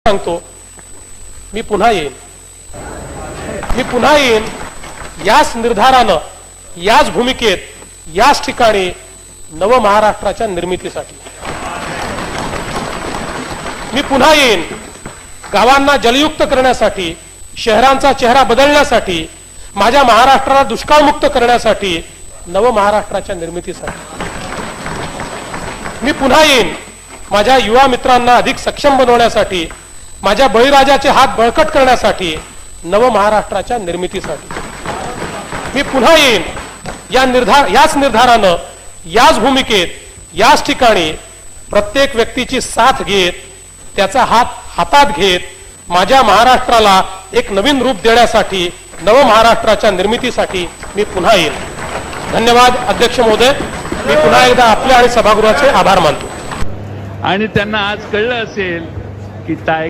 सांगतो, मी पुन्हा येईन, मी पुन्हा येईन याच निर्धारानं, याच भूमिकेत, याच ठिकाणी नव महाराष्ट्राच्या निर्मितीसाठी. मी पुन्हा येईन गावांना जलयुक्त करण्यासाठी, शहरांचा चेहरा बदलण्यासाठी, माझ्या महाराष्ट्राला दुष्काळमुक्त करण्यासाठी, नव महाराष्ट्राच्या निर्मितीसाठी. मी पुन्हा येईन माझ्या युवा मित्रांना अधिक सक्षम बनवण्यासाठी, माझ्या बळीराजाचे हात बळकट करण्यासाठी, नव महाराष्ट्राच्या निर्मितीसाठी. मी पुन्हा येईन याच निर्धारानं, याच भूमिकेत, याच ठिकाणी प्रत्येक व्यक्तीची साथ घेत, त्याचा हात हातात घेत, माझ्या महाराष्ट्राला एक नवीन रूप देण्यासाठी, नव महाराष्ट्राच्या निर्मितीसाठी मी पुन्हा येईन. धन्यवाद अध्यक्ष महोदय. मी पुन्हा एकदा आपले आणि सभागृहाचे आभार मानतो. आणि त्यांना आज कळलं असेल की